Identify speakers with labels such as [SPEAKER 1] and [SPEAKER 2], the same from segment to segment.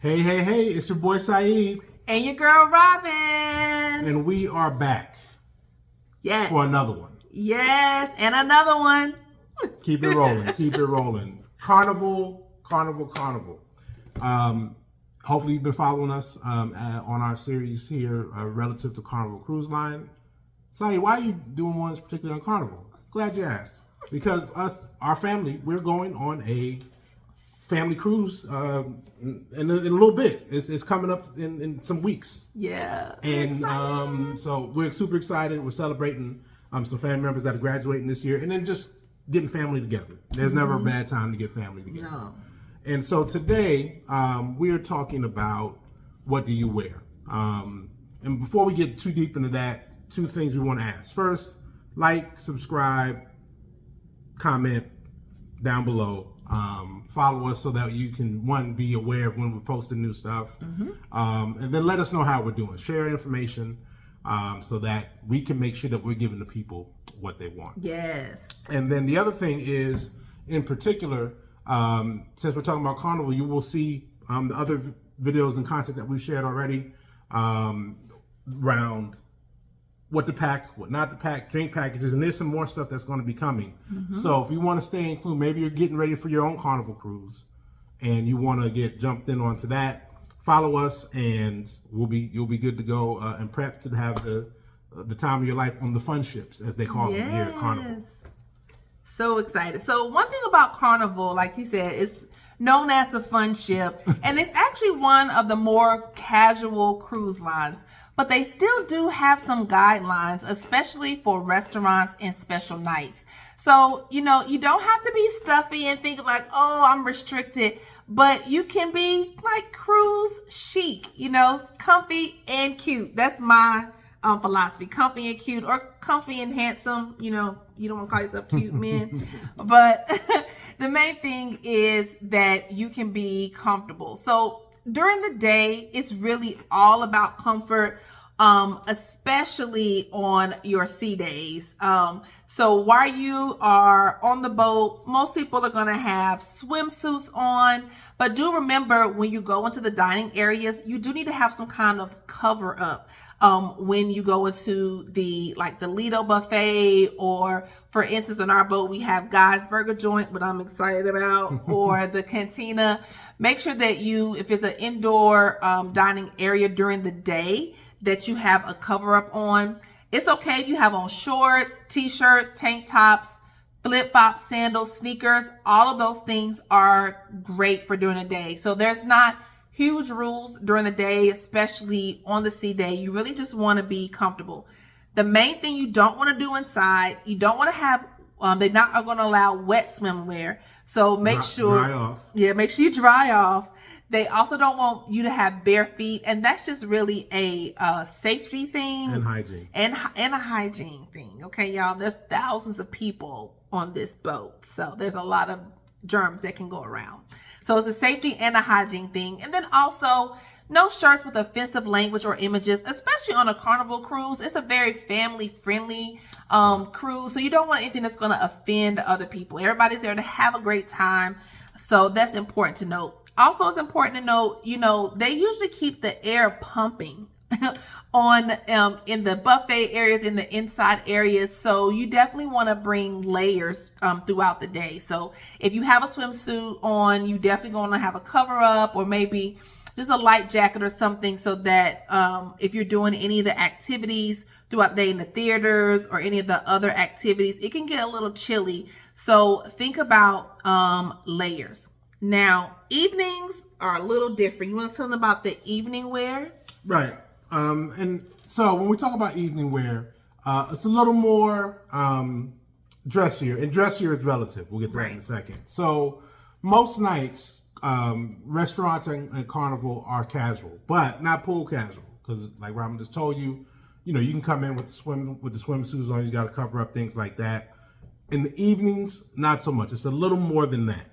[SPEAKER 1] Hey, hey, hey, it's your boy Saeed.
[SPEAKER 2] And your girl Robin.
[SPEAKER 1] And we are back.
[SPEAKER 2] Yes.
[SPEAKER 1] For another one.
[SPEAKER 2] Yes, and another one.
[SPEAKER 1] Keep it rolling, keep it rolling. Carnival. Hopefully you've been following us on our series here relative to Carnival Cruise Line. Saeed, why are you doing ones particularly on Carnival? Glad you asked. Because our family, we're going on a family cruise in a little bit. It's coming up in some weeks.
[SPEAKER 2] Yeah.
[SPEAKER 1] And so we're super excited. We're celebrating some family members that are graduating this year, and then just getting family together. There's never a bad time to get family together.
[SPEAKER 2] No.
[SPEAKER 1] And so today we are talking about what do you wear. And before we get too deep into that, two things we want to ask. First, like, subscribe, comment down below. Follow us so that you can, one, be aware of when we're posting new stuff. And then let us know how we're doing. Share information so that we can make sure that we're giving the people what they want.
[SPEAKER 2] Yes.
[SPEAKER 1] And then the other thing is, in particular, since we're talking about Carnival, you will see the other videos and content that we've shared already around what to pack, what not to pack, drink packages, and there's some more stuff that's going to be coming. So if you want to stay included, maybe you're getting ready for your own Carnival cruise and you want to get jumped in onto that, follow us and you'll be good to go and prep to have the time of your life on the fun ships, as they call them here at Carnival.
[SPEAKER 2] So excited. So one thing about Carnival, like he said, is known as the fun ship, and it's actually one of the more casual cruise lines. But they still do have some guidelines, especially for restaurants and special nights. So, you don't have to be stuffy and think like, oh, I'm restricted. But you can be like cruise chic, comfy and cute. That's my philosophy. Comfy and cute, or comfy and handsome. You don't want to call yourself cute, men. But the main thing is that you can be comfortable. So during the day, it's really all about comfort, especially on your sea days. So while you are on the boat, most people are going to have swimsuits on. But do remember, when you go into the dining areas, you do need to have some kind of cover up. When you go into the Lido buffet, or for instance, on our boat, we have Guy's Burger Joint, what I'm excited about, or the Cantina. Make sure that if it's an indoor dining area during the day, that you have a cover up on. It's okay if you have on shorts, t-shirts, tank tops, flip-flops, sandals, sneakers. All of those things are great for during the day. So there's not huge rules during the day, especially on the sea day. You really just want to be comfortable. The main thing you don't want to do inside, you don't want to have, they're not going to allow wet swimwear. So make sure,
[SPEAKER 1] dry off. Yeah,
[SPEAKER 2] make sure you dry off. They also don't want you to have bare feet, and that's just really a safety thing
[SPEAKER 1] and hygiene
[SPEAKER 2] and a hygiene thing. Okay, y'all. There's thousands of people on this boat, so there's a lot of germs that can go around. So it's a safety and a hygiene thing. And then also, no shirts with offensive language or images, especially on a Carnival cruise. It's a very family-friendly cruise, so you don't want anything that's going to offend other people. Everybody's there to have a great time, so that's important to note. Also, it's important to note, they usually keep the air pumping on in the buffet areas, in the inside areas. So you definitely want to bring layers throughout the day. So if you have a swimsuit on, you definitely going to have a cover up, or maybe just a light jacket or something, so that if you're doing any of the activities throughout the day in the theaters or any of the other activities, it can get a little chilly. So think about layers. Now, evenings are a little different. You want to tell them about the evening wear?
[SPEAKER 1] Right. And so when we talk about evening wear, it's a little more dressier. And dressier is relative. We'll get to that in a second. So most nights, restaurants and Carnival are casual, but not pool casual. Because like Robin just told you, you can come in with the swimsuits on. You got to cover up, things like that. In the evenings, not so much. It's a little more than that.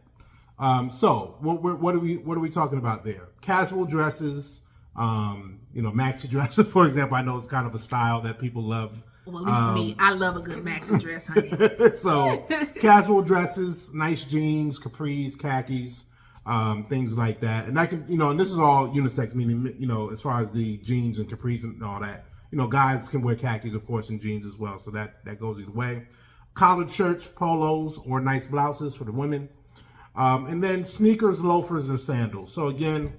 [SPEAKER 1] So what are we talking about there? Casual dresses, maxi dresses, for example. I know it's kind of a style that people love.
[SPEAKER 2] Well, at least me, I love a good maxi dress, honey.
[SPEAKER 1] So casual dresses, nice jeans, capris, khakis. things like that. And I can, and this is all unisex, meaning, as far as the jeans and capris and all that, guys can wear khakis, of course, and jeans as well. So that goes either way. Collared shirts, polos, or nice blouses for the women. And then sneakers, loafers, or sandals. So again,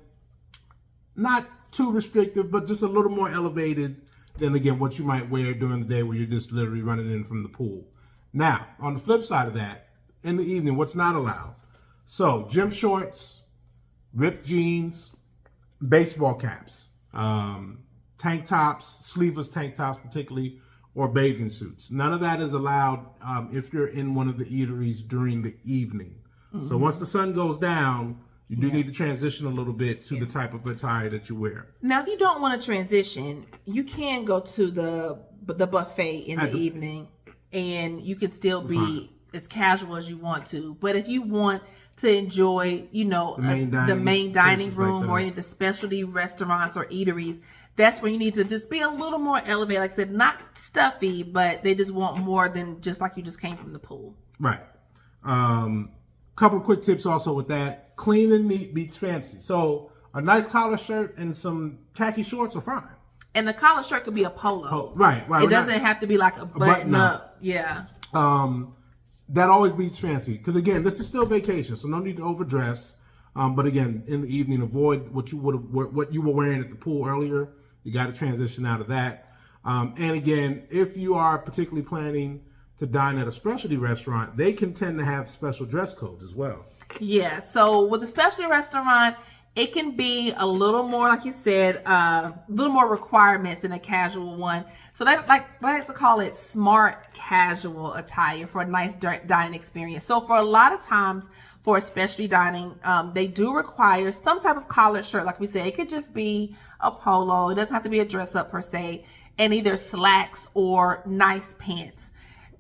[SPEAKER 1] not too restrictive, but just a little more elevated than, again, what you might wear during the day where you're just literally running in from the pool. Now, on the flip side of that, in the evening, what's not allowed? So, gym shorts, ripped jeans, baseball caps, tank tops, sleeveless tank tops particularly, or bathing suits. None of that is allowed if you're in one of the eateries during the evening. Mm-hmm. So once the sun goes down, you do need to transition a little bit to the type of attire that you wear.
[SPEAKER 2] Now, if you don't want to transition, you can go to the buffet in the evening, and you can still be as casual as you want to. But if you want to enjoy, the main dining room or any of the specialty restaurants or eateries, that's where you need to just be a little more elevated. Like I said, not stuffy, but they just want more than just like you just came from the pool.
[SPEAKER 1] Right. Couple of quick tips also with that. Clean and neat beats fancy. So a nice collar shirt and some khaki shorts are fine.
[SPEAKER 2] And the collar shirt could be a polo.
[SPEAKER 1] Right.
[SPEAKER 2] It doesn't have to be like a button up. Yeah.
[SPEAKER 1] That always beats fancy. Because again, this is still vacation, so no need to overdress. But again, in the evening, avoid what you were wearing at the pool earlier. You got to transition out of that. And again, if you are particularly planning to dine at a specialty restaurant, they can tend to have special dress codes as well. Yeah.
[SPEAKER 2] So with a specialty restaurant, it can be a little more, like you said, a little more requirements than a casual one. So I like to call it smart casual attire for a nice dining experience. So for a lot of times for specialty dining, they do require some type of collared shirt. Like we said, it could just be a polo. It doesn't have to be a dress up per se, and either slacks or nice pants.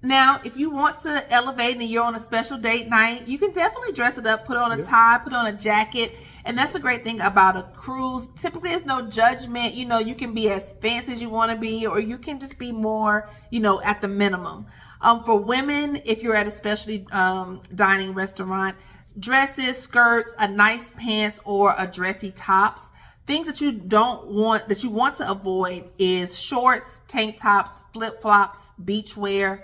[SPEAKER 2] Now, if you want to elevate and you're on a special date night, you can definitely dress it up, put on a tie, put on a jacket. And that's the great thing about a cruise. Typically, there's no judgment. You can be as fancy as you want to be, or you can just be more, at the minimum. For women, if you're at a specialty dining restaurant, dresses, skirts, a nice pants, or a dressy tops. Things that you want to avoid is shorts, tank tops, flip-flops, beachwear,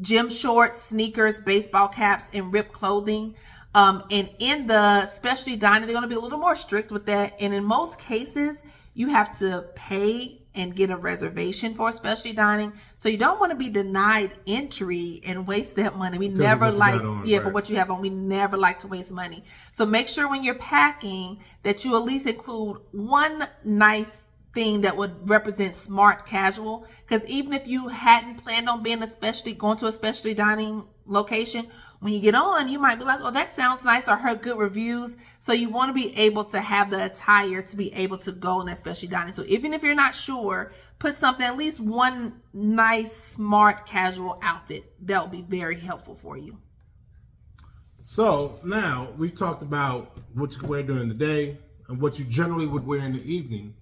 [SPEAKER 2] gym shorts, sneakers, baseball caps, and ripped clothing. And in the specialty dining, they're going to be a little more strict with that. And in most cases, you have to pay and get a reservation for specialty dining. So you don't want to be denied entry and waste that money. We never for what you have on. We never like to waste money. So make sure when you're packing that you at least include one nice thing that would represent smart casual. Because even if you hadn't planned on going to a specialty dining location, when you get on, you might be like, oh, that sounds nice, or heard good reviews. So you want to be able to have the attire to be able to go in that specialty dining. So even if you're not sure, put something, at least one nice, smart, casual outfit. That will be very helpful for you.
[SPEAKER 1] So now we've talked about what you can wear during the day and what you generally would wear in the evening.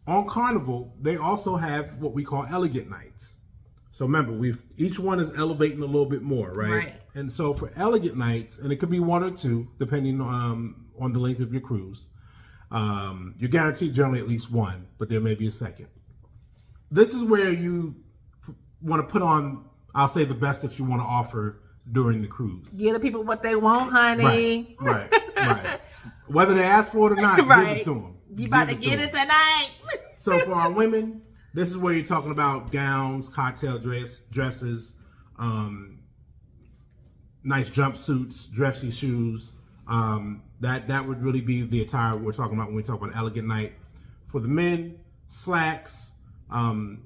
[SPEAKER 1] On Carnival, they also have what we call elegant nights. So remember, each one is elevating a little bit more, right? And so for elegant nights, and it could be one or two, depending on the length of your cruise, you're guaranteed generally at least one, but there may be a second. This is where you want to put on, I'll say, the best that you want to offer during the cruise.
[SPEAKER 2] Give the people what they want, honey.
[SPEAKER 1] Right. Whether they ask for it or not, give it to them.
[SPEAKER 2] You about to get it tonight.
[SPEAKER 1] So for our women, this is where you're talking about gowns, cocktail dresses, nice jumpsuits, dressy shoes. That would really be the attire we're talking about when we talk about elegant night. For the men, slacks,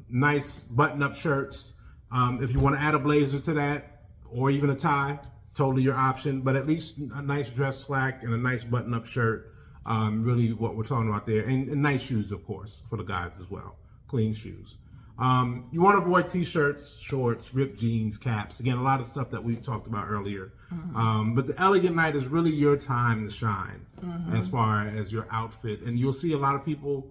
[SPEAKER 1] nice button-up shirts. If you want to add a blazer to that, or even a tie, totally your option. But at least a nice dress slack and a nice button-up shirt. Really what we're talking about there. And nice shoes, of course, for the guys as well. Clean shoes. You want to avoid t-shirts, shorts, ripped jeans, caps. Again, a lot of stuff that we've talked about earlier. But the elegant night is really your time to shine as far as your outfit. And you'll see a lot of people,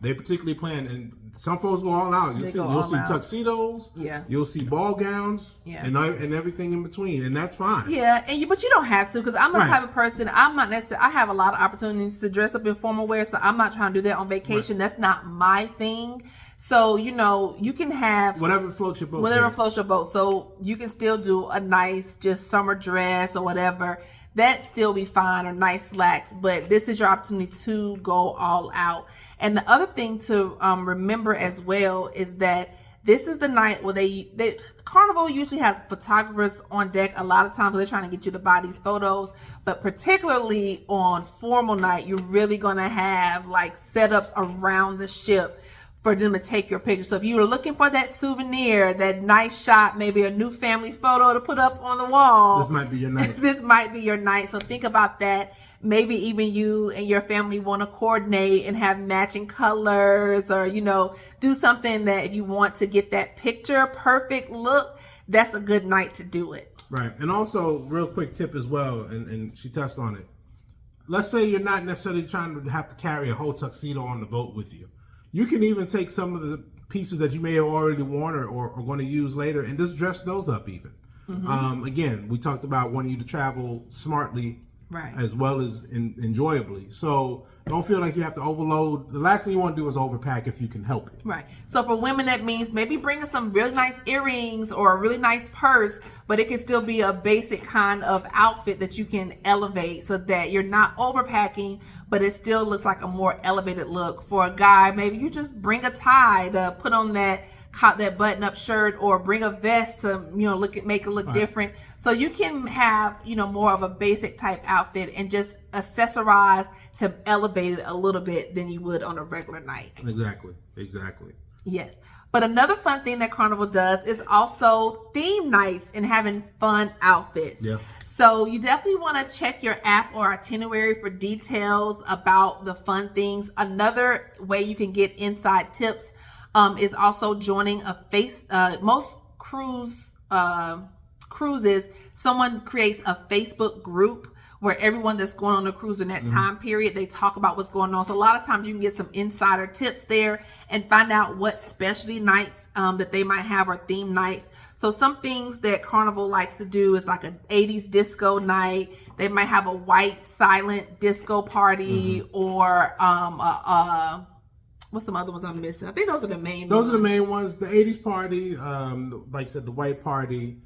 [SPEAKER 1] they particularly plan, and some folks go all out. You'll see tuxedos.
[SPEAKER 2] Yeah.
[SPEAKER 1] You'll see ball gowns.
[SPEAKER 2] Yeah.
[SPEAKER 1] And everything in between, and that's fine.
[SPEAKER 2] Yeah, but you don't have to, because I'm the type of person, I'm not necessarily, I have a lot of opportunities to dress up in formal wear, so I'm not trying to do that on vacation. That's not my thing. So, you can have
[SPEAKER 1] whatever floats your boat.
[SPEAKER 2] Whatever floats your boat. So you can still do a nice just summer dress or whatever. That still be fine, or nice slacks, but this is your opportunity to go all out. And the other thing to remember as well is that this is the night where they Carnival usually has photographers on deck a lot of times. They're trying to get you to buy these photos, but particularly on formal night, you're really going to have like setups around the ship for them to take your picture. So if you were looking for that souvenir, that nice shot, maybe a new family photo to put up on the wall,
[SPEAKER 1] this might be your night.
[SPEAKER 2] This might be your night. So think about that. Maybe even you and your family want to coordinate and have matching colors, or, do something that if you want to get that picture perfect look, that's a good night to do it.
[SPEAKER 1] Right. And also, real quick tip as well, and she touched on it. Let's say you're not necessarily trying to have to carry a whole tuxedo on the boat with you. You can even take some of the pieces that you may have already worn or going to use later and just dress those up even. Mm-hmm. Again, we talked about wanting you to travel smartly, right, as well as enjoyably. So don't feel like you have to overload. The last thing you want to do is overpack if you can help it.
[SPEAKER 2] Right. So for women, that means maybe bringing some really nice earrings or a really nice purse, but it can still be a basic kind of outfit that you can elevate so that you're not overpacking, but it still looks like a more elevated look. For a guy, maybe you just bring a tie to put on that button-up shirt, or bring a vest to make it look different. So you can have more of a basic type outfit and just accessorize to elevate it a little bit than you would on a regular night.
[SPEAKER 1] Exactly.
[SPEAKER 2] Yes. But another fun thing that Carnival does is also theme nights and having fun outfits. Yeah. So you definitely want to check your app or itinerary for details about the fun things. Another way you can get inside tips is also joining most cruises, someone creates a Facebook group where everyone that's going on a cruise in that time period, they talk about what's going on. So a lot of times you can get some insider tips there and find out what specialty nights that they might have, or theme nights. So some things that Carnival likes to do is like an 80s disco night. They might have a white silent disco party, or what's some other ones I'm missing? I think those are the main ones.
[SPEAKER 1] Those are the main ones. The 80s party, like I said, the white party.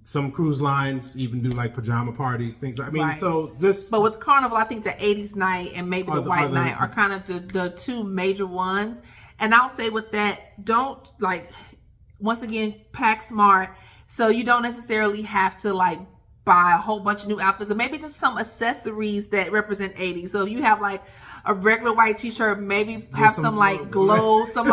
[SPEAKER 1] Some cruise lines even do like pajama parties, things like. But
[SPEAKER 2] with Carnival, I think the 80s night and maybe the white night are kind of the two major ones. And I'll say with that, don't once again, pack smart. So you don't necessarily have to buy a whole bunch of new outfits, or maybe just some accessories that represent 80s. So if you have a regular white t-shirt, maybe have some glow, some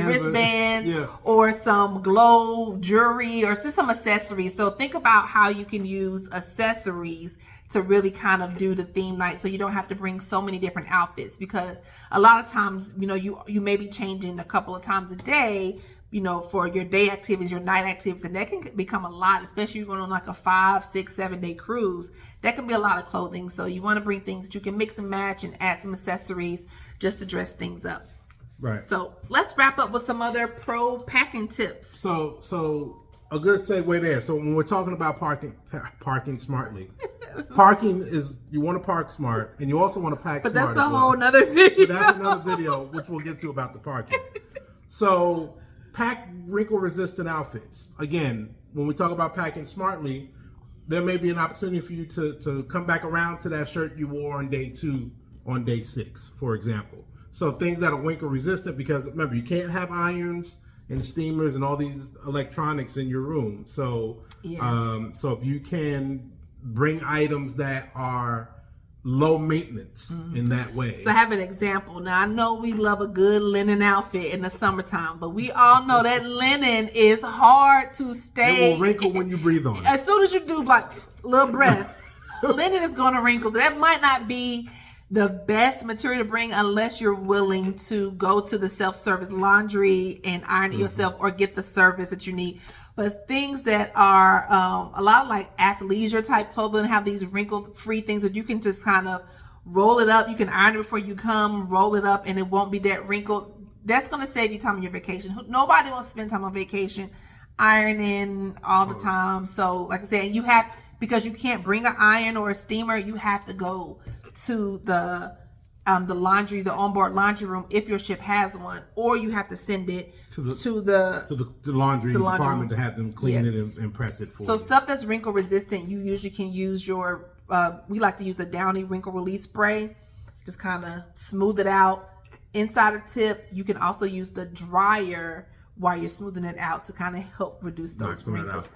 [SPEAKER 2] wristbands, or some glow jewelry, or just some accessories. So think about how you can use accessories to really kind of do the theme night, so you don't have to bring so many different outfits, because a lot of times, you may be changing a couple of times a day, for your day activities, your night activities, and that can become a lot, especially if you're going on a 5, 6, 7 day cruise. That can be a lot of clothing. So you want to bring things that you can mix and match and add some accessories just to dress things up.
[SPEAKER 1] Right.
[SPEAKER 2] So let's wrap up with some other pro packing tips.
[SPEAKER 1] So a good segue there. So when we're talking about parking smartly, parking is, you want to park smart, and you also want to pack smart.
[SPEAKER 2] But that's a whole nother video.
[SPEAKER 1] That's another video, which we'll get to about the parking. So pack wrinkle-resistant outfits. Again, when we talk about packing smartly, there may be an opportunity for you to come back around to that shirt you wore on day 2, on day 6, for example. So things that are wrinkle-resistant, because remember, you can't have irons and steamers and all these electronics in your room. So, so if you can bring items that are low maintenance in that way.
[SPEAKER 2] So I have an example. Now I know we love a good linen outfit in the summertime, but we all know that linen is hard to stay.
[SPEAKER 1] It will wrinkle when you breathe on it.
[SPEAKER 2] As soon as you do a little breath, linen is going to wrinkle. That might not be the best material to bring unless you're willing to go to the self-service laundry and iron it yourself, or get the service that you need. But things that are a lot of athleisure type clothing have these wrinkle-free things that you can just kind of roll it up. You can iron it before you come, roll it up, and it won't be that wrinkled. That's going to save you time on your vacation. Nobody wants to spend time on vacation ironing all the time. So like I said, because you can't bring an iron or a steamer, you have to go to the laundry, the onboard laundry room if your ship has one, or you have to send it to the
[SPEAKER 1] laundry department
[SPEAKER 2] room
[SPEAKER 1] to have them clean it and press it for you.
[SPEAKER 2] So stuff that's wrinkle resistant, you usually can use your we like to use the Downy wrinkle release spray. Just kind of smooth it out. Insider tip, you can also use the dryer while you're smoothing it out to kind of help reduce those wrinkles.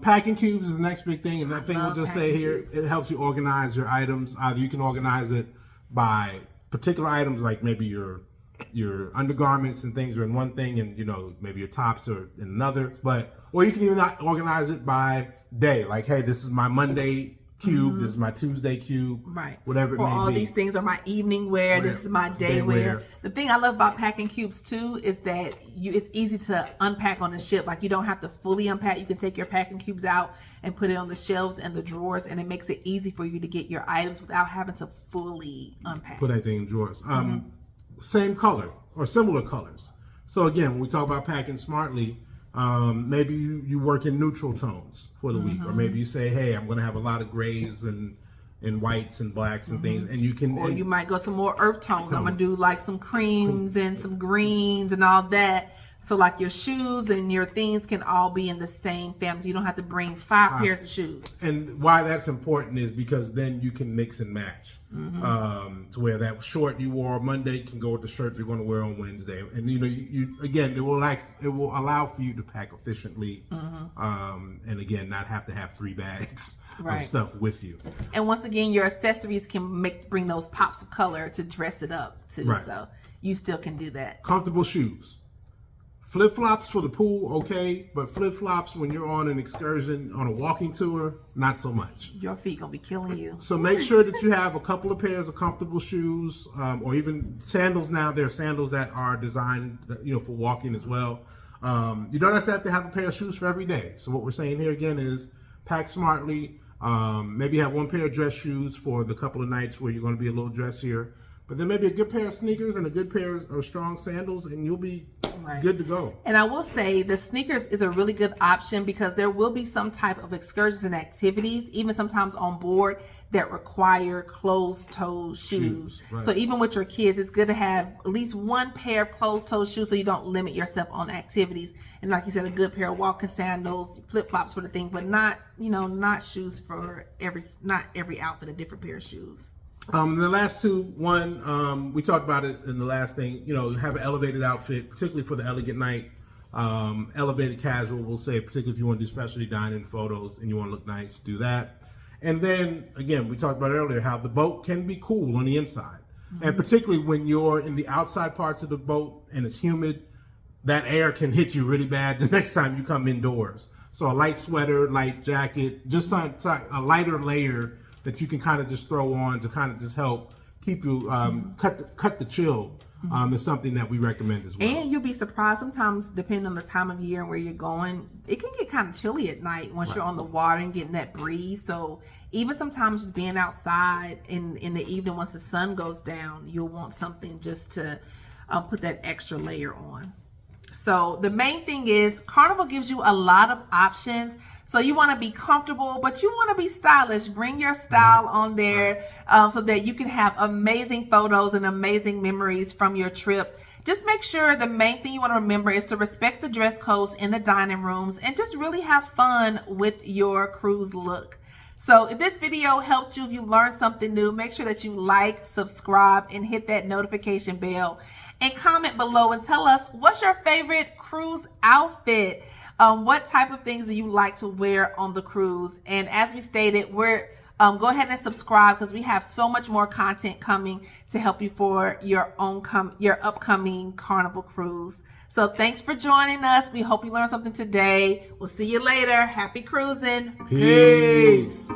[SPEAKER 1] Packing cubes is the next big thing, and that thing we'll just say here, it helps you organize your items. Either you can organize it by particular items, like maybe your undergarments and things are in one thing, and maybe your tops are in another. Or you can even organize it by day, like, hey, this is my Monday cube, this is my Tuesday cube,
[SPEAKER 2] right?
[SPEAKER 1] Whatever it may be.
[SPEAKER 2] All these things are my evening wear. This is my day wear. The thing I love about packing cubes too is that it's easy to unpack on the ship. Like, you don't have to fully unpack. You can take your packing cubes out and put it on the shelves and the drawers, and it makes it easy for you to get your items without having to fully unpack.
[SPEAKER 1] Put everything in drawers. Same color or similar colors. So again, when we talk about packing smartly, maybe you work in neutral tones for the week, or maybe you say, hey, I'm going to have a lot of grays and whites and blacks and things, and you can.
[SPEAKER 2] Or you might go some more earth tones. I'm going to do like some creams and some greens and all that. So like your shoes and your things can all be in the same family. So you don't have to bring 5 pairs of shoes.
[SPEAKER 1] And why that's important is because then you can mix and match. To where that short you wore on Monday can go with the shirt you're going to wear on Wednesday. And you again, it will allow for you to pack efficiently. And again, not have to have 3 bags of stuff with you.
[SPEAKER 2] And once again, your accessories can bring those pops of color to dress it up too. So you still can do that.
[SPEAKER 1] Comfortable shoes. Flip-flops for the pool, okay, but flip-flops when you're on an excursion, on a walking tour, not so much.
[SPEAKER 2] Your feet gonna be killing you. So
[SPEAKER 1] make sure that you have a couple of pairs of comfortable shoes, or even sandals. Now there are sandals that are designed, for walking as well. You don't necessarily have to have a pair of shoes for every day. So what we're saying here again is pack smartly. Maybe have 1 pair of dress shoes for the couple of nights where you're going to be a little dressier. But then maybe a good pair of sneakers and a good pair of strong sandals, and you'll be good to go.
[SPEAKER 2] And I will say the sneakers is a really good option because there will be some type of excursions and activities, even sometimes on board, that require closed-toe shoes. So even with your kids, it's good to have at least 1 pair of closed-toe shoes so you don't limit yourself on activities. And like you said, a good pair of walking sandals, flip-flops for the thing, but not shoes for not every outfit, a different pair of shoes.
[SPEAKER 1] The last two, we talked about it in the last thing, have an elevated outfit, particularly for the elegant night. Elevated casual, we'll say, particularly if you want to do specialty dining photos and you want to look nice, do that. And then, again, we talked about earlier how the boat can be cool on the inside. And particularly when you're in the outside parts of the boat and it's humid, that air can hit you really bad the next time you come indoors. So a light sweater, light jacket, just a lighter layer that you can kind of just throw on to kind of just help keep you, cut the chill is something that we recommend as well.
[SPEAKER 2] And you'll be surprised sometimes, depending on the time of year and where you're going, it can get kind of chilly at night once you're on the water and getting that breeze. So even sometimes just being outside in the evening once the sun goes down, you'll want something just to put that extra layer on. So the main thing is Carnival gives you a lot of options. So you want to be comfortable, but you want to be stylish. Bring your style on there so that you can have amazing photos and amazing memories from your trip. Just make sure the main thing you want to remember is to respect the dress codes in the dining rooms and just really have fun with your cruise look. So if this video helped you, if you learned something new, make sure that you like, subscribe, and hit that notification bell. And comment below and tell us, what's your favorite cruise outfit? What type of things do you like to wear on the cruise? And as we stated, go ahead and subscribe because we have so much more content coming to help you for your upcoming Carnival cruise. So thanks for joining us. We hope you learned something today. We'll see you later. Happy cruising.
[SPEAKER 1] Peace.